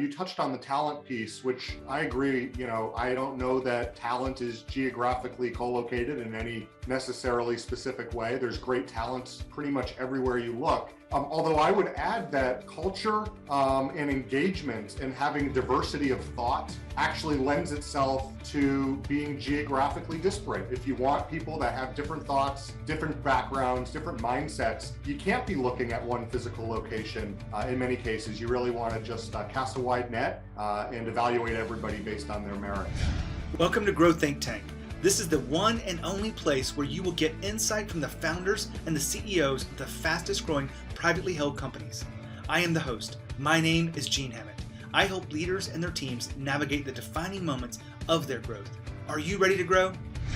you touched on the talent piece, which I agree. I don't know that talent is geographically co-located in any necessarily specific way. There's great talents pretty much everywhere you look. Although I would add that culture and engagement and having diversity of thought actually lends itself to being geographically disparate. If you want people that have different thoughts, different backgrounds, different mindsets, you can't be looking at one physical location in many cases. You really want to just cast a wide net and evaluate everybody based on their merits. Welcome to Grow Think Tank. This is the one and only place where you will get insight from the founders and the CEOs of the fastest growing privately held companies. I am the host. My name is Hammett. I help leaders and their teams navigate the defining moments of their growth. Are you ready to grow?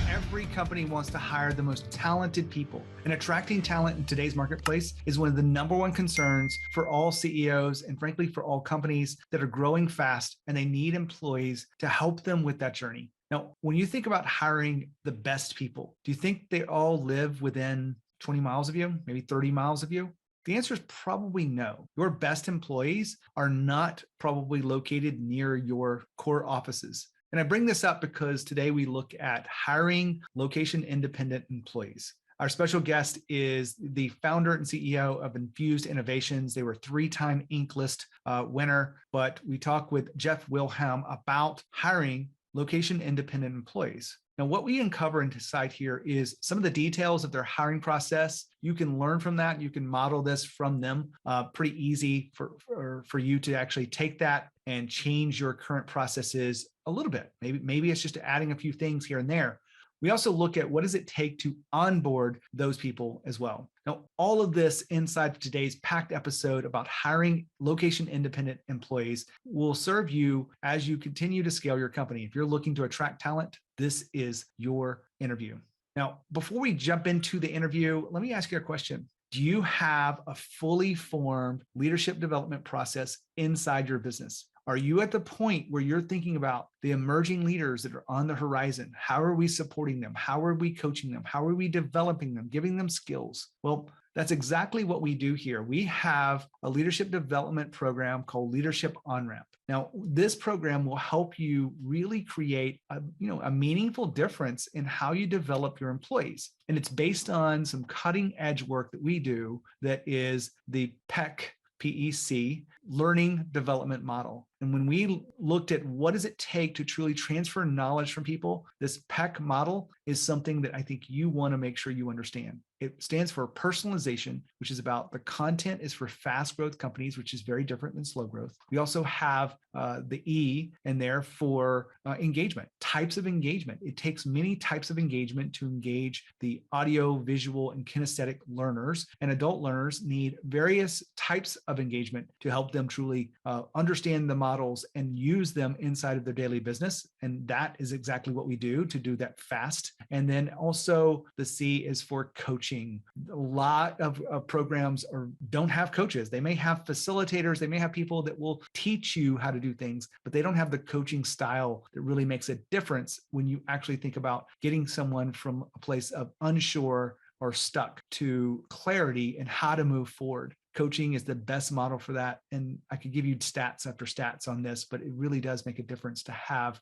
Every company wants to hire the most talented people, and attracting talent in today's marketplace is one of the number one concerns for all CEOs and frankly for all companies that are growing fast, and they need employees to help them with that journey. Now, when you think about hiring the best people, do you think they all live within 20 miles of you, maybe 30 miles of you? The answer is probably no. Your best employees are not probably located near your core offices. And I bring this up because today we look at hiring location-independent employees. Our special guest is the founder and CEO of Infused Innovations. They were 3-time Inc. list winner, but we talk with Jeffrey Wilhelm about hiring location-independent employees. Now, what we uncover and decide here is some of the details of their hiring process. You can learn from that. You can model this from them. Pretty easy for you to actually take that and change your current processes a little bit. Maybe it's just adding a few things here and there. We also look at what does it take to onboard those people as well. Now, all of this inside today's packed episode about hiring location-independent employees will serve you as you continue to scale your company. If you're looking to attract talent, this is your interview. Now, before we jump into the interview, let me ask you a question. Do you have a fully formed leadership development process inside your business? Are you at the point where you're thinking about the emerging leaders that are on the horizon? How are we supporting them? How are we coaching them? How are we developing them, giving them skills? Well, that's exactly what we do here. We have a leadership development program called Leadership On-Ramp. Now, this program will help you really create a meaningful difference in how you develop your employees. And it's based on some cutting edge work that we do that is the PEC, learning development model. And when we looked at what does it take to truly transfer knowledge from people, this PEC model is something that I think you want to make sure you understand. It stands for personalization, which is about the content is for fast growth companies, which is very different than slow growth. We also have the E in there for engagement, types of engagement. It takes many types of engagement to engage the audio, visual, and kinesthetic learners, and adult learners need various types of engagement to help them truly understand the models and use them inside of their daily business. And that is exactly what we do to do that fast. And then also the C is for coaching. A lot of programs don't have coaches. They may have facilitators. They may have people that will teach you how to do things, but they don't have the coaching style that really makes a difference when you actually think about getting someone from a place of unsure or stuck to clarity and how to move forward. Coaching is the best model for that. And I could give you stats after stats on this, but it really does make a difference to have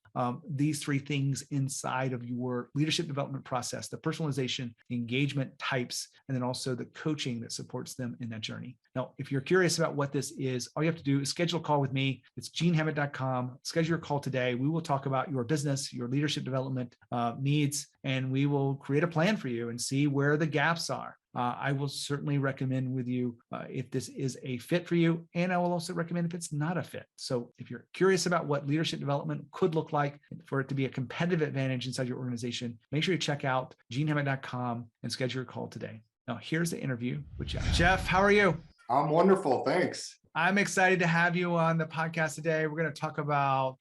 these 3 things inside of your leadership development process: the personalization, engagement types, and then also the coaching that supports them in that journey. Now, if you're curious about what this is, all you have to do is schedule a call with me. It's genehammett.com. Schedule your call today. We will talk about your business, your leadership development needs, and we will create a plan for you and see where the gaps are. I will certainly recommend with you if this is a fit for you, and I will also recommend if it's not a fit. So if you're curious about what leadership development could look like for it to be a competitive advantage inside your organization, make sure you check out genehammett.com and schedule your call today. Now, here's the interview with Jeff. Jeff, how are you? I'm wonderful, thanks. I'm excited to have you on the podcast today. We're going to talk about,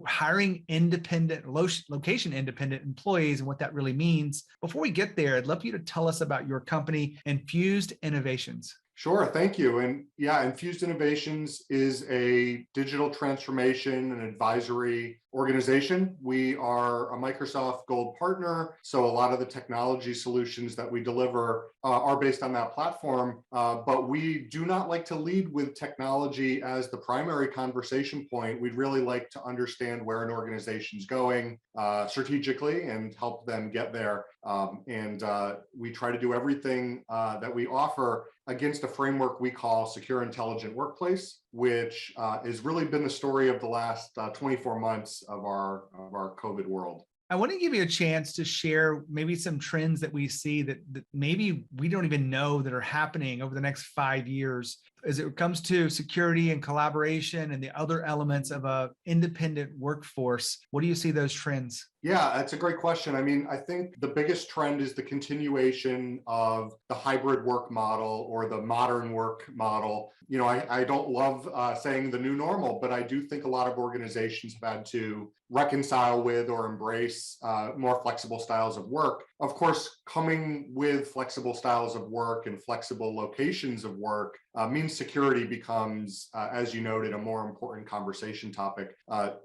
hiring location independent employees and what that really means. Before we get there, I'd love you to tell us about your company, Infused Innovations. Sure, thank you. And yeah, Infused Innovations is a digital transformation and advisory organization. We are a Microsoft Gold partner, so a lot of the technology solutions that we deliver are based on that platform, but we do not like to lead with technology as the primary conversation point. We'd really like to understand where an organization's going strategically and help them get there. We try to do everything that we offer against a framework we call Secure Intelligent Workplace, which has really been the story of the last 24 months of our COVID world. I want to give you a chance to share maybe some trends that we see that maybe we don't even know that are happening over the next 5 years as it comes to security and collaboration and the other elements of a independent workforce. What do you see those trends? Yeah, that's a great question. I mean, I think the biggest trend is the continuation of the hybrid work model or the modern work model. You know, I don't love saying the new normal, but I do think a lot of organizations have had to reconcile with or embrace more flexible styles of work. Of course, coming with flexible styles of work and flexible locations of work means security becomes, as you noted, a more important conversation topic.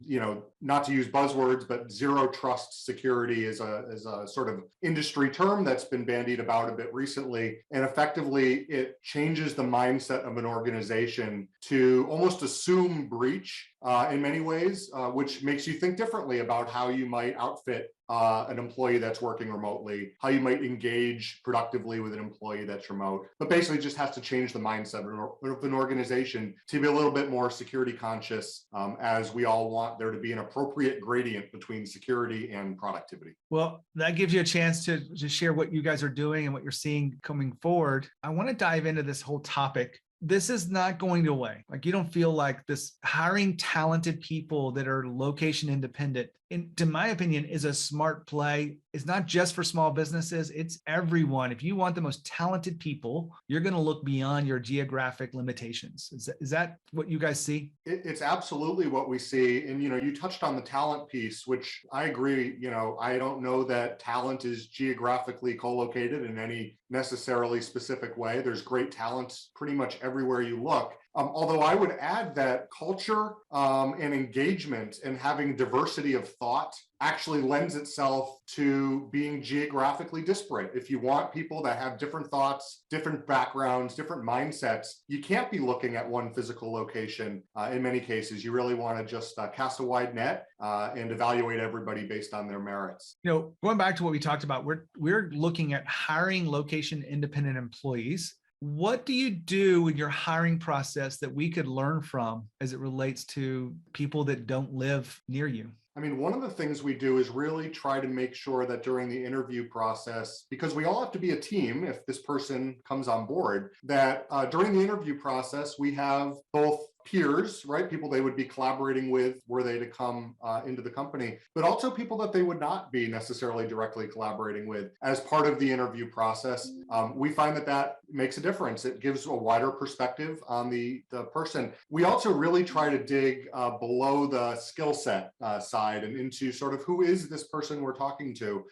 You know, not to use buzzwords, but zero trust security is a sort of industry term that's been bandied about a bit recently. And effectively, it changes the mindset of an organization to almost assume breach in many ways, which makes you think differently about how you might outfit an employee that's working remotely, how you might engage productively with an employee that's remote, but basically just has to change the mindset of an organization to be a little bit more security conscious, as we all want there to be an appropriate gradient between security and productivity. Well, that gives you a chance to share what you guys are doing and what you're seeing coming forward. I want to dive into this whole topic. This is not going away. Like, you don't feel like this hiring talented people that are location independent, to my opinion, is a smart play. It's not just for small businesses, it's everyone. If you want the most talented people, you're going to look beyond your geographic limitations. Is that what you guys see? It's absolutely what we see. And, you know, you touched on the talent piece, which I agree. You know, I don't know that talent is geographically co-located in any necessarily specific way. There's great talent pretty much everywhere you look. Although I would add that culture and engagement and having diversity of thought actually lends itself to being geographically disparate. If you want people that have different thoughts, different backgrounds, different mindsets, you can't be looking at one physical location in many cases. You really want to just cast a wide net and evaluate everybody based on their merits. You know, going back to what we talked about, we're looking at hiring location independent employees. What do you do in your hiring process that we could learn from as it relates to people that don't live near you? I mean, one of the things we do is really try to make sure that during the interview process, because we all have to be a team if this person comes on board, that during the interview process, we have both peers, right? People they would be collaborating with were they to come into the company, but also people that they would not be necessarily directly collaborating with as part of the interview process. We find that makes a difference. It gives a wider perspective on the person. We also really try to dig below the skill set side and into sort of who is this person we're talking to.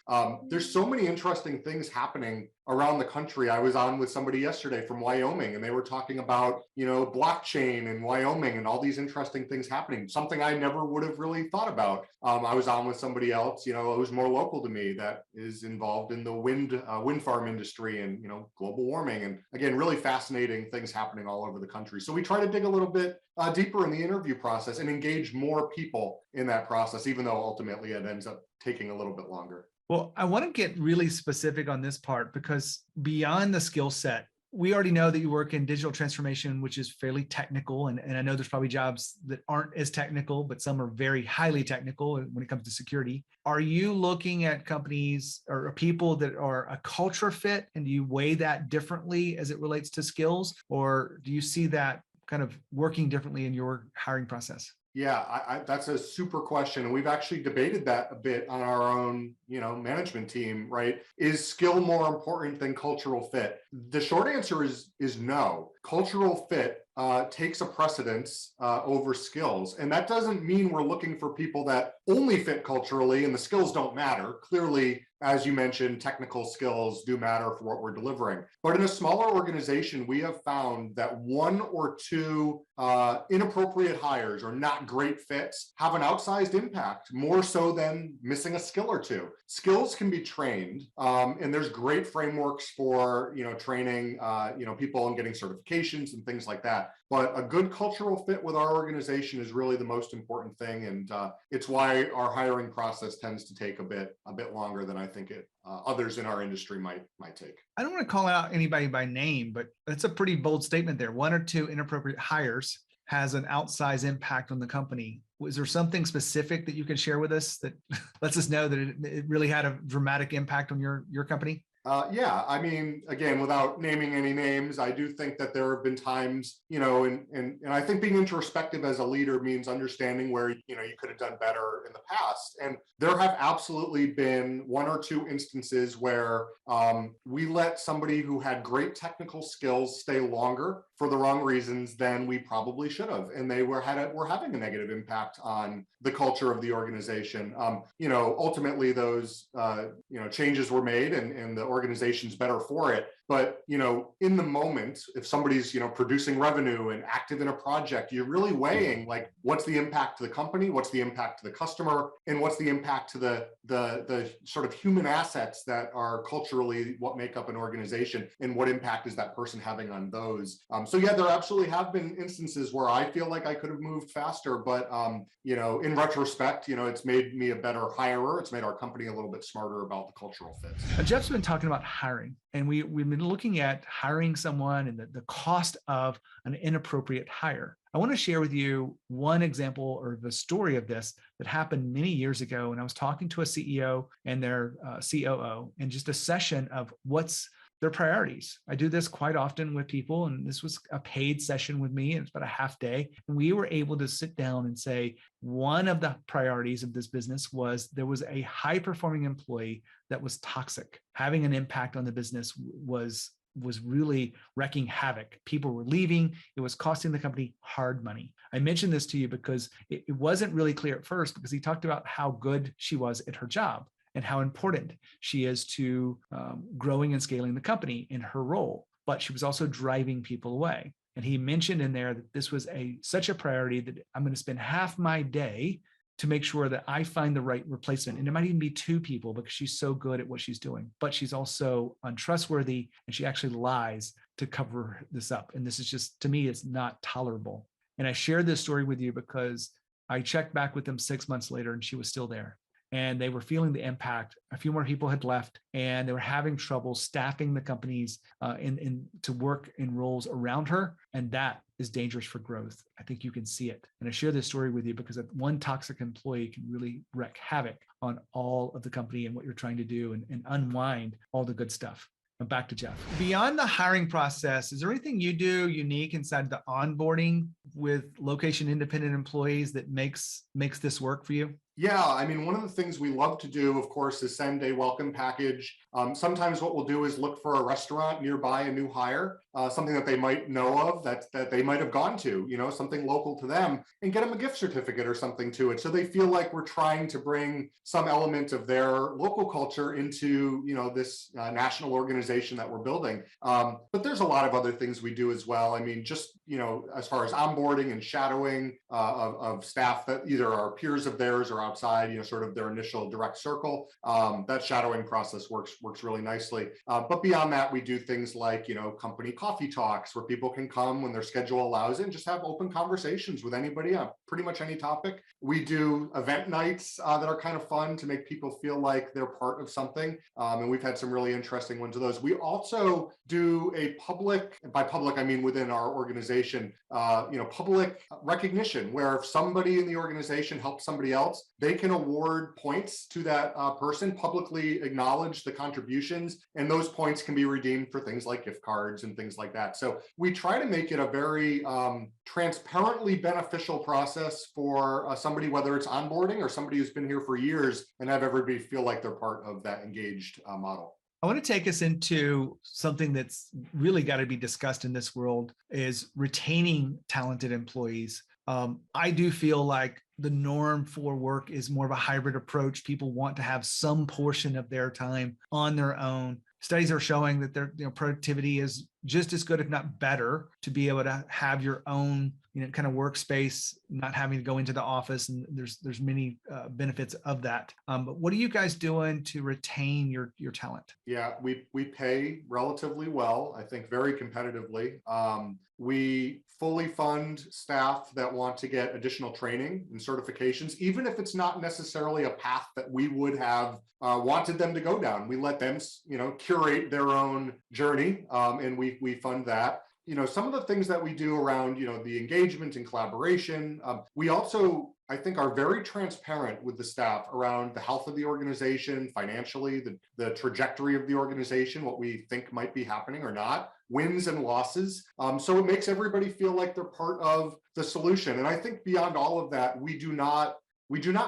There's so many interesting things happening around the country. I was on with somebody yesterday from Wyoming, and they were talking about, you know, blockchain in Wyoming and all these interesting things happening, something I never would have really thought about. I was on with somebody else, you know, who's more local to me that is involved in the wind farm industry and, you know, global warming. And again, really fascinating things happening all over the country. So we try to dig a little bit deeper in the interview process and engage more people in that process, even though ultimately it ends up taking a little bit longer. Well, I want to get really specific on this part because beyond the skill set, we already know that you work in digital transformation, which is fairly technical. And I know there's probably jobs that aren't as technical, but some are very highly technical when it comes to security. Are you looking at companies or people that are a culture fit? And do you weigh that differently as it relates to skills? Or do you see that kind of working differently in your hiring process? Yeah, that's a super question. And we've actually debated that a bit on our own, you know, management team, right? Is skill more important than cultural fit? The short answer is no. Cultural fit takes a precedence over skills. And that doesn't mean we're looking for people that only fit culturally and the skills don't matter. Clearly, as you mentioned, technical skills do matter for what we're delivering. But in a smaller organization, we have found that one or two inappropriate hires or not great fits have an outsized impact, more so than missing a skill or two. Skills can be trained, and there's great frameworks for training people and getting certifications and things like that. But a good cultural fit with our organization is really the most important thing, and it's why our hiring process tends to take a bit longer than I think others in our industry might take. I don't want to call out anybody by name, but that's a pretty bold statement there. One or two inappropriate hires has an outsized impact on the company. Was there something specific that you can share with us that lets us know that it really had a dramatic impact on your company? Yeah, I mean, again, without naming any names, I do think that there have been times, and I think being introspective as a leader means understanding where, you could have done better in the past. And there have absolutely been one or two instances where we let somebody who had great technical skills stay longer for the wrong reasons than we probably should have. And they were having a negative impact on the culture of the organization. Ultimately those, changes were made and the organization's better for it. But, in the moment, if somebody's, producing revenue and active in a project, you're really weighing like, what's the impact to the company? What's the impact to the customer? And what's the impact to the sort of human assets that are culturally what make up an organization? And what impact is that person having on those? So yeah, there absolutely have been instances where I feel like I could have moved faster, but, in retrospect, it's made me a better hirer. It's made our company a little bit smarter about the cultural fits. Jeff's been talking about hiring, and we've been looking at hiring someone and the cost of an inappropriate hire. I want to share with you one example or the story of this that happened many years ago. And I was talking to a CEO and their COO in just a session of what's their priorities. I do this quite often with people, and this was a paid session with me, and it's about a half day. And we were able to sit down and say, one of the priorities of this business was there was a high-performing employee that was toxic. Having an impact on the business was really wreaking havoc. People were leaving. It was costing the company hard money. I mentioned this to you because it wasn't really clear at first, because he talked about how good she was at her job and how important she is to growing and scaling the company in her role. But she was also driving people away. And he mentioned in there that this was such a priority that I'm going to spend half my day to make sure that I find the right replacement. And it might even be two people because she's so good at what she's doing, but she's also untrustworthy and she actually lies to cover this up. And this is just, to me, it's not tolerable. And I shared this story with you because I checked back with them 6 months later and she was still there. And they were feeling the impact. A few more people had left, and they were having trouble staffing the companies to work in roles around her. And that is dangerous for growth. I think you can see it. And I share this story with you because one toxic employee can really wreak havoc on all of the company and what you're trying to do and unwind all the good stuff. And back to Jeff. Beyond the hiring process, is there anything you do unique inside the onboarding with location independent employees that makes this work for you? Yeah, I mean, one of the things we love to do, of course, is send a welcome package. Sometimes what we'll do is look for a restaurant nearby a new hire, something that they might know of that they might have gone to, something local to them, and get them a gift certificate or something to it. So they feel like we're trying to bring some element of their local culture into, this national organization that we're building. But there's a lot of other things we do as well. I mean, just, as far as onboarding and shadowing of staff that either are peers of theirs or outside, sort of their initial direct circle. That shadowing process works really nicely. But beyond that, we do things like, company coffee talks where people can come when their schedule allows it and just have open conversations with anybody on pretty much any topic. We do event nights that are kind of fun to make people feel like they're part of something. And we've had some really interesting ones of those. We also do a by public, I mean within our organization, public recognition, where if somebody in the organization helps somebody else, they can award points to that person, publicly acknowledge the contributions, and those points can be redeemed for things like gift cards and things like that. So we try to make it a very transparently beneficial process for somebody, whether it's onboarding or somebody who's been here for years, and have everybody feel like they're part of that engaged model. I want to take us into something that's really got to be discussed in this world is retaining talented employees. I do feel like the norm for work is more of a hybrid approach. People want to have some portion of their time on their own. Studies are showing that their productivity is just as good, if not better, to be able to have your own kind of workspace, not having to go into the office. And there's many benefits of that. But what are you guys doing to retain your talent? Yeah, we pay relatively well, I think very competitively. We fully fund staff that want to get additional training and certifications, even if it's not necessarily a path that we would have wanted them to go down. We let them, curate their own journey, and we fund that. Some of the things that we do around, the engagement and collaboration. We also, I think, are very transparent with the staff around the health of the organization, financially, the trajectory of the organization, what we think might be happening or not, wins and losses. So it makes everybody feel like they're part of the solution. And I think beyond all of that, we do not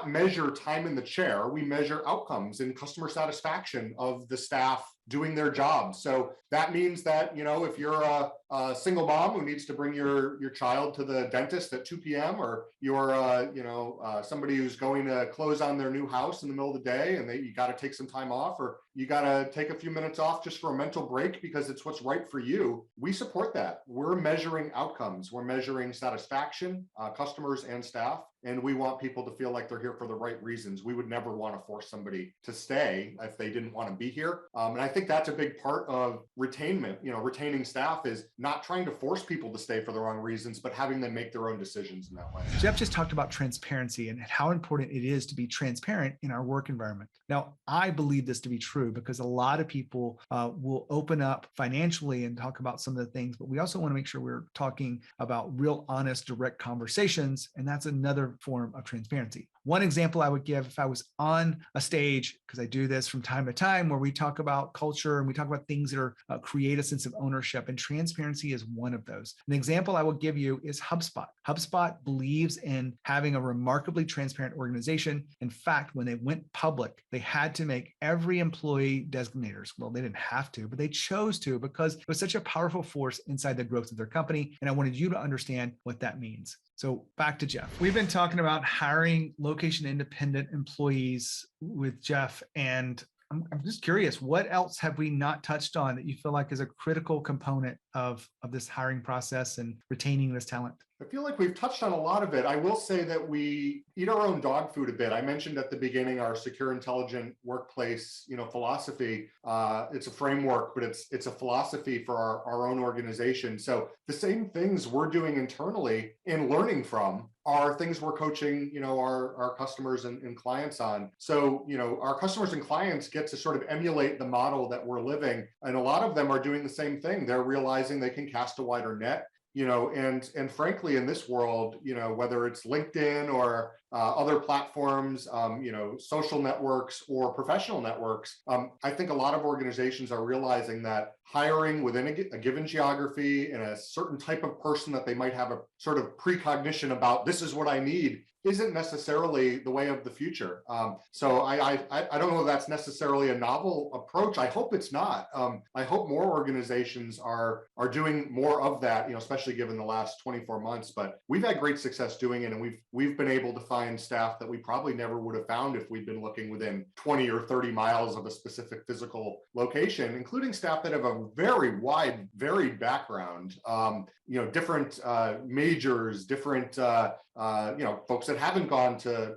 measure time in the chair. We measure outcomes and customer satisfaction of the staff doing their job. So that means that, if you're a single mom who needs to bring your child to the dentist at 2 p.m., or you're, somebody who's going to close on their new house in the middle of the day and you got to take some time off, or you got to take a few minutes off just for a mental break because it's what's right for you, we support that. We're measuring outcomes. We're measuring satisfaction, customers and staff. And we want people to feel like they're here for the right reasons. We would never want to force somebody to stay if they didn't want to be here. And I think that's a big part of retainment. Retaining staff is not trying to force people to stay for the wrong reasons, but having them make their own decisions in that way. Jeff just talked about transparency and how important it is to be transparent in our work environment. Now, I believe this to be true because a lot of people will open up financially and talk about some of the things, but we also want to make sure we're talking about real, honest, direct conversations. And that's another form of transparency. One example I would give, if I was on a stage, because I do this from time to time, where we talk about culture and we talk about things that are create a sense of ownership, and transparency is one of those. An example I will give you is HubSpot. HubSpot believes in having a remarkably transparent organization. In fact, when they went public, they had to make every employee designators. Well, they didn't have to, but they chose to because it was such a powerful force inside the growth of their company. And I wanted you to understand what that means. So back to Jeff. We've been talking about hiring location independent employees with Jeff, and I'm just curious, what else have we not touched on that you feel like is a critical component of this hiring process and retaining this talent? I feel like we've touched on a lot of it. I will say that we eat our own dog food a bit. I mentioned at the beginning our secure, intelligent workplace, philosophy. It's a framework, but it's a philosophy for our own organization. So the same things we're doing internally and learning from are things we're coaching, our customers and clients on. So, our customers and clients get to sort of emulate the model that we're living. And a lot of them are doing the same thing. They're realizing they can cast a wider net. And frankly, in this world, whether it's LinkedIn or other platforms, social networks or professional networks, I think a lot of organizations are realizing that hiring within a given geography and a certain type of person that they might have a sort of precognition about, this is what I need, isn't necessarily the way of the future. So I don't know if that's necessarily a novel approach. I hope it's not. I hope more organizations are doing more of that, especially given the last 24 months. But we've had great success doing it, and we've been able to find staff that we probably never would have found if we'd been looking within 20 or 30 miles of a specific physical location, including staff that have a very wide, varied background. Different majors, different folks that haven't gone to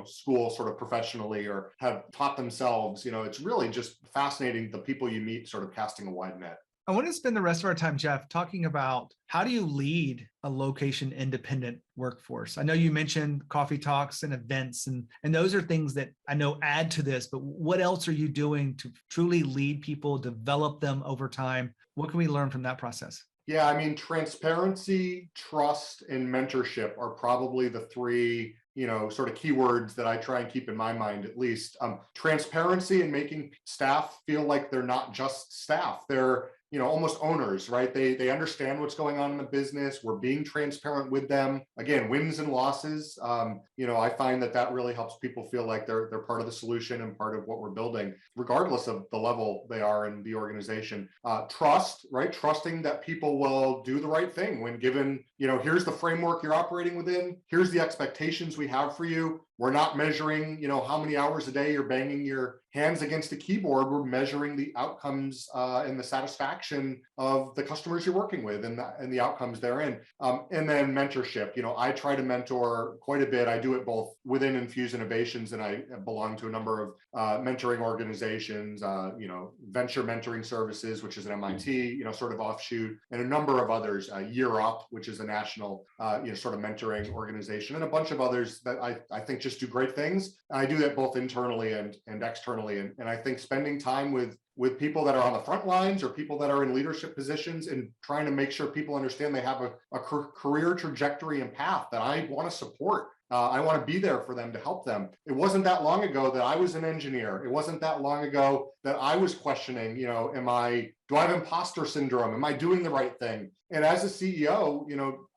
school sort of professionally or have taught themselves. It's really just fascinating, the people you meet sort of casting a wide net. I want to spend the rest of our time, Jeff, talking about how do you lead a location independent workforce? I know you mentioned coffee talks and events, and those are things that I know add to this, but what else are you doing to truly lead people, develop them over time? What can we learn from that process? Yeah, I mean, transparency, trust, and mentorship are probably the three, sort of keywords that I try and keep in my mind, at least. Transparency and making staff feel like they're not just staff. They're, almost owners, right? They understand what's going on in the business. We're being transparent with them. Again, wins and losses. I find that really helps people feel like they're part of the solution and part of what we're building, regardless of the level they are in the organization. Trust, right? Trusting that people will do the right thing when given here's the framework you're operating within. Here's the expectations we have for you. We're not measuring, how many hours a day you're banging your hands against a keyboard. We're measuring the outcomes and the satisfaction of the customers you're working with and the outcomes therein. And then mentorship. I try to mentor quite a bit. I do it both within Infused Innovations, and I belong to a number of mentoring organizations, Venture Mentoring Services, which is an MIT, sort of offshoot, and a number of others, Year Up, which is a national, sort of mentoring organization, and a bunch of others that I think just do great things. And I do that both internally and externally. And I think spending time with people that are on the front lines or people that are in leadership positions and trying to make sure people understand they have a career trajectory and path that I want to support. I want to be there for them to help them. It wasn't that long ago that I was an engineer. It wasn't that long ago that I was questioning, do I have imposter syndrome? Am I doing the right thing? And as a CEO,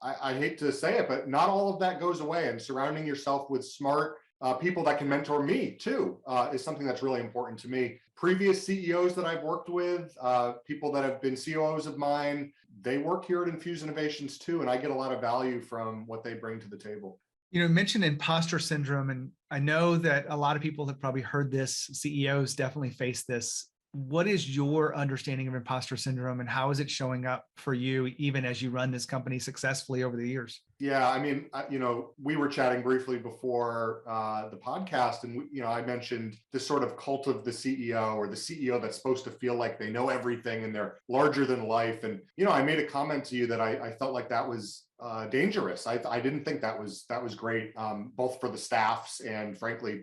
I hate to say it, but not all of that goes away. And surrounding yourself with smart people that can mentor me too is something that's really important to me. Previous CEOs that I've worked with, people that have been COOs of mine, they work here at Infused Innovations too, and I get a lot of value from what they bring to the table. Mentioned imposter syndrome, and I know that a lot of people have probably heard this. CEOs definitely face this. What is your understanding of imposter syndrome, and how is it showing up for you, even as you run this company successfully over the years? Yeah, I mean, we were chatting briefly before the podcast, and I mentioned this sort of cult of the CEO, or the CEO that's supposed to feel like they know everything and they're larger than life. And I made a comment to you that I felt like that was dangerous. I didn't think that was great, both for the staffs and frankly,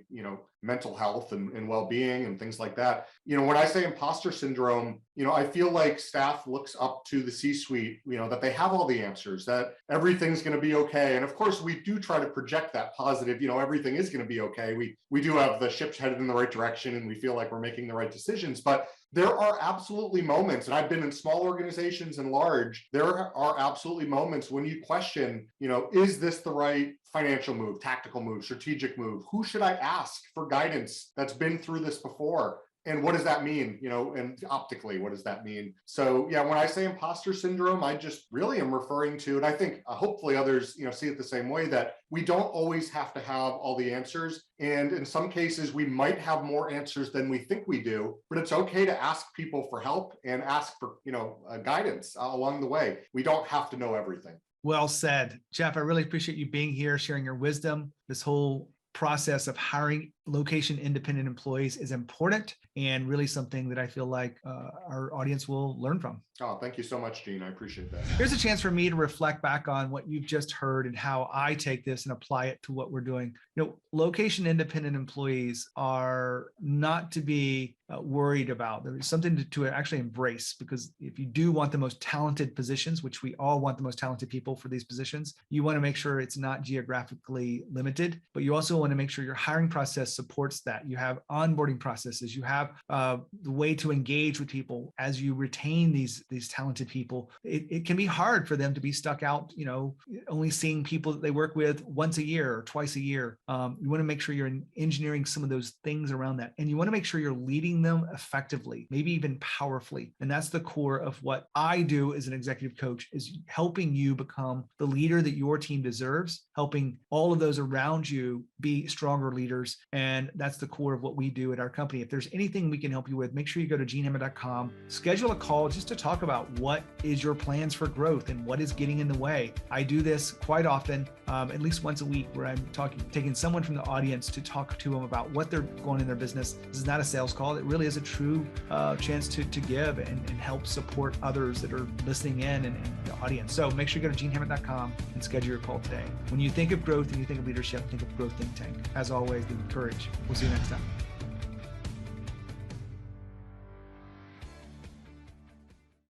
mental health and well-being and things like that. When I say imposter syndrome, I feel like staff looks up to the C-suite, that they have all the answers, that everything's going to be okay. And of course, we do try to project that positive, everything is going to be okay. We do have the ship's headed in the right direction and we feel like we're making the right decisions. But there are absolutely moments, and I've been in small organizations and large, there are absolutely moments when you question, is this the right financial move, tactical move, strategic move? Who should I ask for guidance that's been through this before? And what does that mean? And optically, what does that mean? So yeah, when I say imposter syndrome, I just really am referring to, and I think hopefully others, see it the same way, that we don't always have to have all the answers. And in some cases, we might have more answers than we think we do, but it's okay to ask people for help and ask for, guidance along the way. We don't have to know everything. Well said, Jeff. I really appreciate you being here, sharing your wisdom. This whole process of hiring location independent employees is important and really something that I feel like our audience will learn from. Oh, thank you so much, Gene. I appreciate that. Here's a chance for me to reflect back on what you've just heard and how I take this and apply it to what we're doing. Location independent employees are not to be worried about. There's something to actually embrace, because if you do want the most talented positions, which we all want the most talented people for these positions, you want to make sure it's not geographically limited, but you also want to make sure your hiring process supports that. You have onboarding processes, you have the way to engage with people as you retain these talented people. It can be hard for them to be stuck out, only seeing people that they work with once a year or twice a year. You want to make sure you're engineering some of those things around that. And you want to make sure you're leading them effectively, maybe even powerfully. And that's the core of what I do as an executive coach, is helping you become the leader that your team deserves, helping all of those around you be stronger leaders. And that's the core of what we do at our company. If there's anything we can help you with, make sure you go to genehammett.com, schedule a call just to talk about what is your plans for growth and what is getting in the way. I do this quite often, at least once a week, where I'm taking someone from the audience to talk to them about what they're going in their business. This is not a sales call. It really is a true chance to give and help support others that are listening in and the audience. So make sure you go to genehammett.com and schedule your call today. When you think of growth and you think of leadership, think of Growth Think Tank. As always, the courage. We'll see you next time.